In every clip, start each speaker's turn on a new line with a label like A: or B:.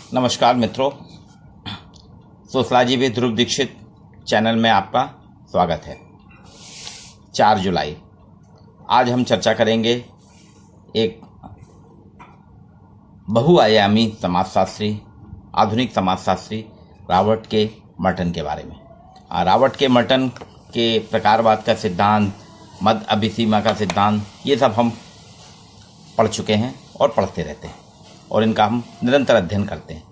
A: नमस्कार मित्रों, sociology with Dhruv Dikshit channel में आपका स्वागत है। 4 जुलाई आज हम चर्चा करेंगे एक बहुआयामी समाजशास्त्री, आधुनिक समाजशास्त्री रॉबर्ट के मर्टन के बारे में। रॉबर्ट के मर्टन के प्रकारवाद का सिद्धांत, मध्य अभिसीमा का सिद्धांत, ये सब हम पढ़ चुके हैं और पढ़ते रहते हैं और इनका हम निरंतर अध्ययन करते हैं।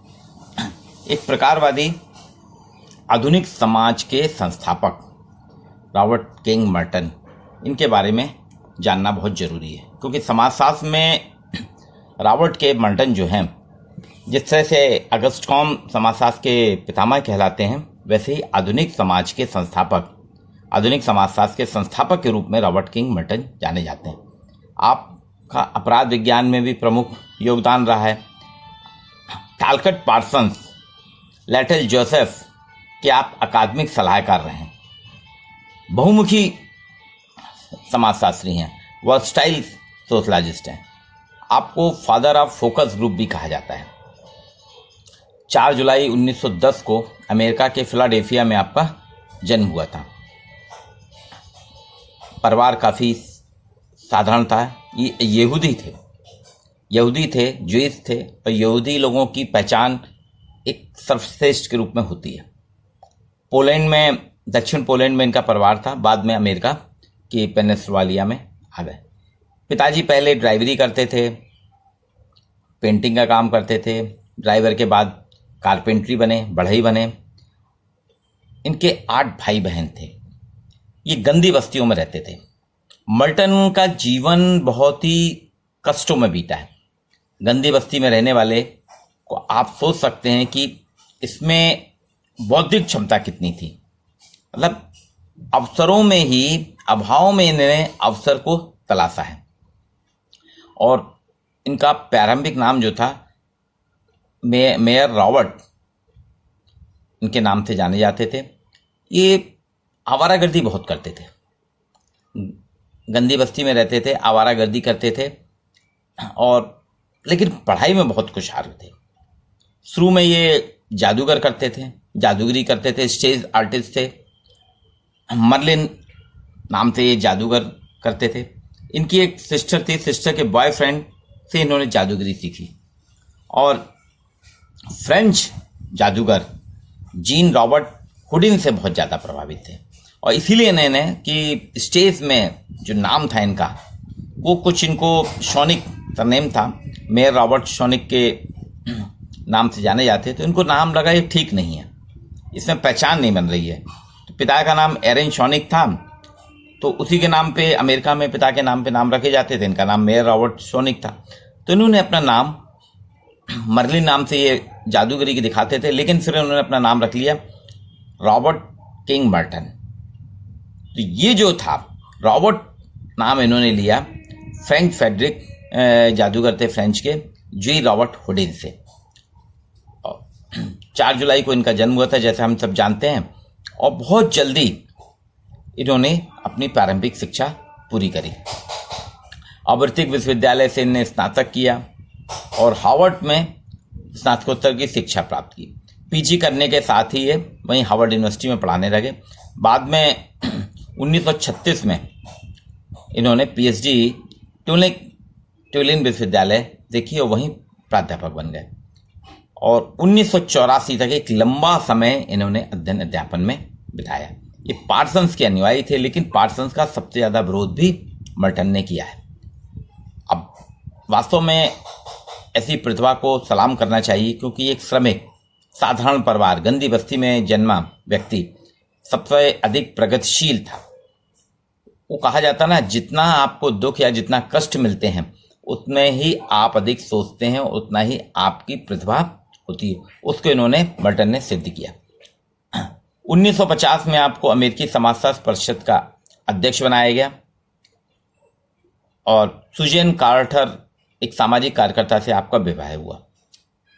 A: एक प्रकारवादी आधुनिक समाज के संस्थापक रॉबर्ट किंग मर्टन, इनके बारे में जानना बहुत ज़रूरी है, क्योंकि समाजशास्त्र में रॉबर्ट के मर्टन जो हैं, जिस तरह से अगस्ट कॉम्टे समाजशास्त्र के पितामह कहलाते हैं, वैसे ही आधुनिक समाज के संस्थापक, आधुनिक समाजशास्त्र के संस्थापक के रूप में रॉबर्ट किंग मर्टन जाने जाते हैं। आपका अपराध विज्ञान में भी प्रमुख योगदान रहा है। टालकट पार्सन्स, लेटल जोसेफ के आप अकादमिक सलाहकार रहे हैं। बहुमुखी समाजशास्त्री हैं, वर्सटाइल सोशलॉजिस्ट हैं। आपको फादर ऑफ फोकस ग्रुप भी कहा जाता है। 4 जुलाई 1910 को अमेरिका के फिलाडेल्फिया में आपका जन्म हुआ था। परिवार काफ़ी साधारण था। ये यहूदी थे, ज्यूइश थे, और यहूदी लोगों की पहचान एक सर्वश्रेष्ठ के रूप में होती है। पोलैंड में, दक्षिण पोलैंड में इनका परिवार था। बाद में अमेरिका के पेनिनसुला में आ गए। पिताजी पहले ड्राइवरी करते थे, पेंटिंग का काम करते थे। ड्राइवर के बाद कारपेंट्री बने, बढ़ई बने। इनके 8 भाई बहन थे। ये गंदी बस्तियों में रहते थे। मर्टन का जीवन बहुत ही कष्टों में बीता है। गंदी बस्ती में रहने वाले को आप सोच सकते हैं कि इसमें बौद्धिक क्षमता कितनी थी। मतलब अवसरों में ही, अभाव में इन्होंने अवसर को तलाशा है। और इनका प्रारंभिक नाम जो था, मेयर रॉबर्ट इनके नाम से जाने जाते थे। ये आवारागर्दी बहुत करते थे, गंदी बस्ती में रहते थे, आवारागर्दी करते थे, और लेकिन पढ़ाई में बहुत होशियार थे। शुरू में ये जादूगर करते थे, जादूगरी करते थे, स्टेज आर्टिस्ट थे। मर्लिन नाम से ये जादूगर करते थे। इनकी एक सिस्टर थी, सिस्टर के बॉयफ्रेंड से इन्होंने जादूगरी सीखी। और फ्रेंच जादूगर जीन रॉबर्ट हुडिन से बहुत ज़्यादा प्रभावित थे, और इसीलिए इन्होंने कि स्टेज में जो नाम था इनका, वो कुछ इनको शॉनिक सरनेम था, मेयर रॉबर्ट शॉनिक के नाम से जाने जाते, तो इनको नाम लगा ये ठीक नहीं है, इसमें पहचान नहीं बन रही है। तो पिता का नाम एरन शॉनिक था, तो उसी के नाम पे अमेरिका में पिता के नाम पे नाम रखे जाते थे। इनका नाम मेयर रॉबर्ट शॉनिक था, तो इन्होंने अपना नाम मर्लिन नाम से ये जादूगरी की दिखाते थे, लेकिन फिर उन्होंने अपना नाम रख लिया रॉबर्ट किंग मर्टन। तो ये जो था रॉबर्ट नाम इन्होंने लिया फ्रेंच फेडरिक जादूगर थे, फ्रेंच के जी रॉबर्ट हुडिन से। 4 जुलाई को इनका जन्म हुआ था, जैसे हम सब जानते हैं, और बहुत जल्दी इन्होंने अपनी प्रारंभिक शिक्षा पूरी करी। आवर्तिक विश्वविद्यालय से इन्होंने स्नातक किया और हार्वर्ड में स्नातकोत्तर की शिक्षा प्राप्त की। पीजी करने के साथ ही ये वहीं हार्वर्ड यूनिवर्सिटी में पढ़ाने लगे। बाद में 1936 में इन्होंने पीएचडी ट्यूलिन विश्वविद्यालय देखी और वहीं प्राध्यापक बन गए। और 1984 तक एक लंबा समय इन्होंने अध्ययन अध्यापन में बिताया। ये पार्सन्स के अनुयायी थे, लेकिन पार्सन्स का सबसे ज़्यादा विरोध भी मर्टन ने किया है। अब वास्तव में ऐसी प्रतिभा को सलाम करना चाहिए, क्योंकि एक श्रमिक, साधारण परिवार, गंदी बस्ती में जन्मा व्यक्ति सबसे अधिक प्रगतिशील था। वो कहा जाता ना, जितना आपको दुख या जितना कष्ट मिलते हैं, उतने ही आप अधिक सोचते हैं, उतना ही आपकी प्रतिभा होती है। उसको इन्होंने मर्टन ने सिद्ध किया। 1950 में आपको अमेरिकी समाजशास्त्र परिषद का अध्यक्ष बनाया गया, और सुजैन कार्टर एक सामाजिक कार्यकर्ता से आपका विवाह हुआ।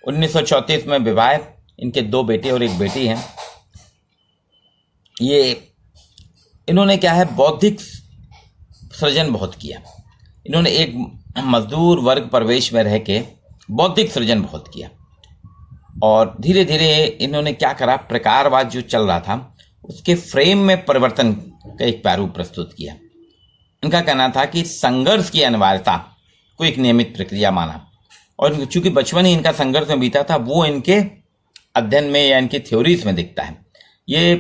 A: 1934 में विवाह, इनके 2 बेटे और 1 बेटी हैं। ये इन्होंने क्या है, बौद्धिक सृजन बहुत किया। इन्होंने एक मजदूर वर्ग परिवेश में रह के बौद्धिक सृजन बहुत किया। और धीरे धीरे इन्होंने क्या करा, प्रकारवाद जो चल रहा था उसके फ्रेम में परिवर्तन का एक पहलू प्रस्तुत किया। इनका कहना था कि संघर्ष की अनिवार्यता को एक नियमित प्रक्रिया माना, और चूंकि बचपन ही इनका संघर्ष में बीता था वो इनके अध्ययन में या इनकी थ्योरीज में दिखता है। ये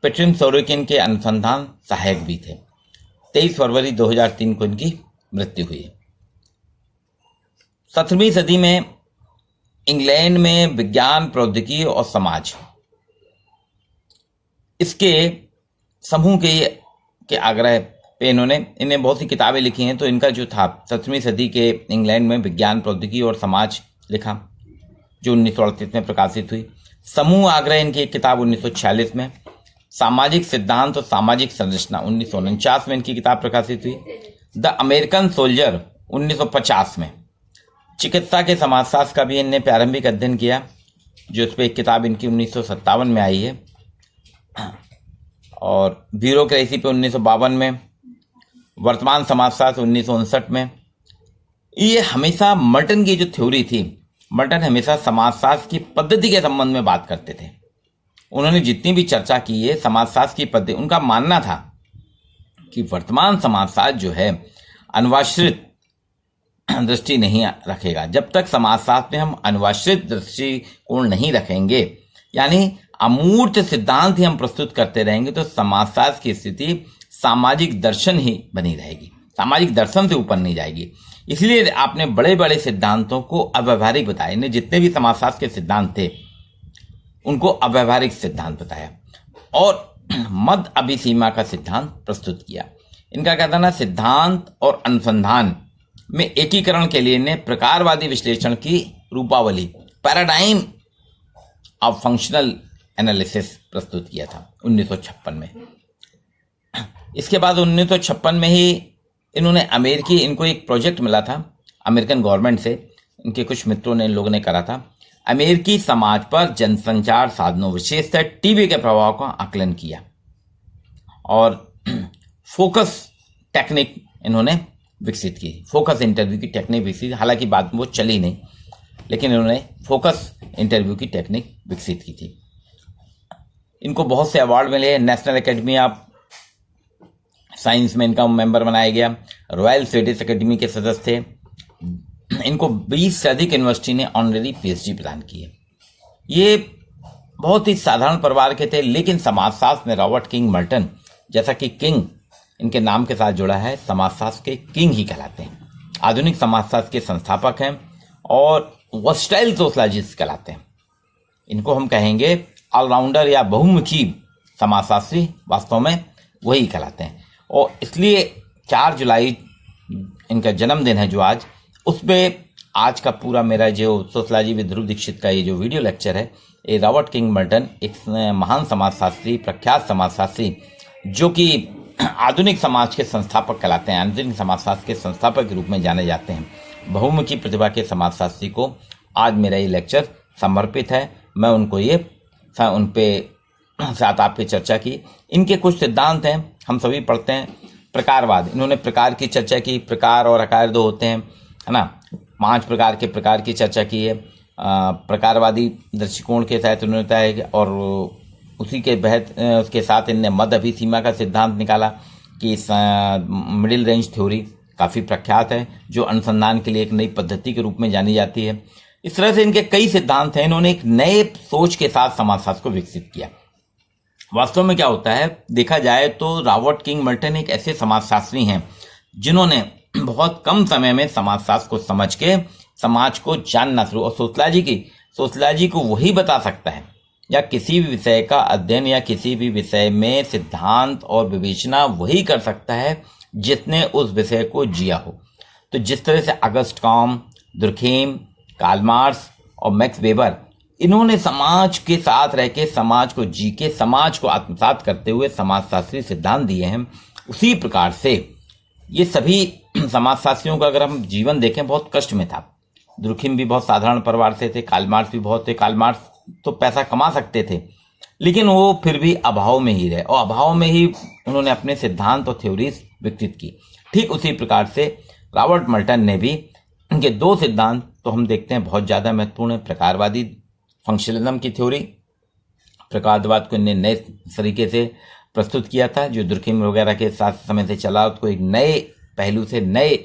A: पेट्रिन सोरोकिन के अनुसंधान सहायक भी थे। 23 फरवरी 2003 को इनकी मृत्यु हुई। 17वीं सदी में इंग्लैंड में विज्ञान, प्रौद्योगिकी और समाज इसके समूह के आग्रह पे इन्हें बहुत सी किताबें लिखी हैं। तो इनका जो था 17वीं सदी के इंग्लैंड में विज्ञान, प्रौद्योगिकी और समाज लिखा, जो 1938 में प्रकाशित हुई। समूह आग्रह इनकी एक किताब 1946 में, सामाजिक सिद्धांत और सामाजिक संरचना 1949 में इनकी किताब प्रकाशित हुई। द अमेरिकन सोल्जर 1950 में। चिकित्सा के समाजशास्त्र का भी इनने प्रारंभिक अध्ययन किया, जो इस पर एक किताब इनकी 1957 में आई है, और ब्यूरोक्रेसी पे 1952 में, वर्तमान समाजशास्त्र 1959 में। ये हमेशा मर्टन की जो थ्योरी थी, मर्टन हमेशा समाजशास्त्र की पद्धति के संबंध में बात करते थे। उन्होंने जितनी भी चर्चा की है समाजशास्त्र की पद्धति, उनका मानना था कि वर्तमान समाजशास्त्र जो है अनुवाश्रित दृष्टि नहीं रखेगा। जब तक समाजशास्त्र में हम अनुवाश्रित दृष्टिकोण नहीं रखेंगे, यानी अमूर्त सिद्धांत ही हम प्रस्तुत करते रहेंगे, तो समाजशास्त्र की स्थिति सामाजिक दर्शन ही बनी रहेगी, सामाजिक दर्शन से ऊपर नहीं जाएगी। इसलिए आपने बड़े बड़े सिद्धांतों को अव्यवहारिक बताया। इन्हें जितने भी समाजशास्त्र के सिद्धांत थे उनको अव्यवहारिक सिद्धांत बताया और मध्य अभिसीमा का सिद्धांत प्रस्तुत किया। इनका कहना ना, सिद्धांत और अनुसंधान में एकीकरण के लिए इन्हें प्रकारवादी विश्लेषण की Rupawali, paradigm of functional analysis प्रस्तुत किया था 1956 में। इसके बाद 1956 में ही इन्होंने इनको एक प्रोजेक्ट मिला था अमेरिकन गवर्नमेंट से, इनके कुछ मित्रों ने, इन लोगों ने करा था। अमेरिकी समाज पर जनसंचार साधनों, विशेषतः टीवी के प्रभाव का आकलन किया और फोकस टेक्निक इन्होंने विकसित की। फोकस इंटरव्यू की टेक्निक विकसित, हालांकि बाद में वो चली नहीं, लेकिन इन्होंने फोकस इंटरव्यू की टेक्निक विकसित की थी। इनको बहुत से अवार्ड मिले। नेशनल एकेडमी ऑफ साइंस में इनका मेंबर बनाया गया। रॉयल स्वीडिश एकेडमी के सदस्य थे। इनको 20 से अधिक यूनिवर्सिटी ने ऑनरेरी पीएचडी प्रदान की है। ये बहुत ही साधारण परिवार के थे, लेकिन समाजशास्त्र में रॉबर्ट किंग मर्टन, जैसा कि किंग इनके नाम के साथ जुड़ा है, समाजशास्त्र के किंग ही कहलाते हैं। आधुनिक समाजशास्त्र के संस्थापक हैं और वर्सटाइल सोशलॉजिस्ट कहलाते हैं। इनको हम कहेंगे ऑलराउंडर या बहुमुखी समाजशास्त्री, वास्तव में वही कहलाते हैं। और इसलिए 4 जुलाई इनका जन्मदिन है जो आज, उस पर आज का पूरा मेरा जो सोशलॉजी विद ध्रुव दीक्षित का ये जो वीडियो लेक्चर है, ये रॉबर्ट किंग मर्टन एक महान समाजशास्त्री, प्रख्यात समाजशास्त्री, जो कि आधुनिक समाज के संस्थापक कहलाते हैं, आधुनिक समाजशास्त्र के संस्थापक के रूप में जाने जाते हैं, बहुमुखी प्रतिभा के समाजशास्त्री को आज मेरा ये लेक्चर समर्पित है। मैं उनको उन पे साथ आप पे चर्चा की। इनके कुछ सिद्धांत हैं, हम सभी पढ़ते हैं। प्रकारवाद, इन्होंने प्रकार की चर्चा की, प्रकार और आकार 2 होते हैं, है ना। 5 प्रकार के प्रकार की चर्चा की है। प्रकारवादी दृष्टिकोण के तहत उन्होंने बताया, और उसी के उसके साथ इनने मध्य अभिसीमा का सिद्धांत निकाला कि मिडिल रेंज थ्योरी काफ़ी प्रख्यात है, जो अनुसंधान के लिए एक नई पद्धति के रूप में जानी जाती है। इस तरह से इनके कई सिद्धांत हैं। इन्होंने एक नए सोच के साथ समाजशास्त्र को विकसित किया। वास्तव में क्या होता है, देखा जाए तो रॉबर्ट किंग मर्टन एक ऐसे समाजशास्त्री हैं जिन्होंने बहुत कम समय में समाजशास्त्र को समझ के समाज को जानना शुरू, और सोशलॉजी को वही बता सकता है, या किसी भी विषय का अध्ययन या किसी भी विषय में सिद्धांत और विवेचना वही कर सकता है जिसने उस विषय को जिया हो। तो जिस तरह से Auguste Comte, Durkheim, Karl Marx और मैक्स वेबर, इन्होंने समाज के साथ रह के, समाज को जी के, समाज को आत्मसात करते हुए समाजशास्त्री सिद्धांत दिए हैं, उसी प्रकार से ये सभी समाजशास्त्रियों का अगर हम जीवन देखें, बहुत कष्ट में था। दुर्खेम भी बहुत साधारण परिवार से थे, कार्ल मार्क्स भी बहुत थे। कार्ल मार्क्स तो पैसा कमा सकते थे, लेकिन वो फिर भी अभाव में ही रहे, और अभाव में ही उन्होंने अपने सिद्धांत और थ्योरीज विकसित की। ठीक उसी प्रकार से रॉबर्ट मर्टन ने भी, इनके 2 सिद्धांत तो हम देखते हैं बहुत ज़्यादा महत्वपूर्ण है। प्रकारवादी फंक्शनलिज्म की थ्योरी, प्रकारवाद को इन्हें नए तरीके से प्रस्तुत किया था, जो दुर्खिम वगैरह के साथ समय से चला, उसको एक नए पहलू से, नए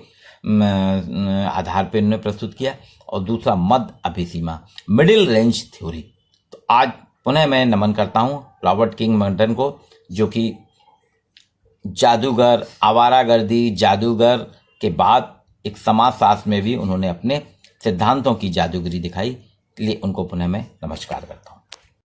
A: आधार पर इन्होंने प्रस्तुत किया। और दूसरा मध्य अभिसीमा, मिडिल रेंज थ्योरी। तो आज पुनः मैं नमन करता हूं रॉबर्ट किंग मर्टन को, जो कि जादूगर, आवारागर्दी, जादूगर के बाद एक समाजशास्त्र में भी उन्होंने अपने सिद्धांतों की जादूगरी दिखाई। इसलिए उनको पुनः मैं नमस्कार करता हूं।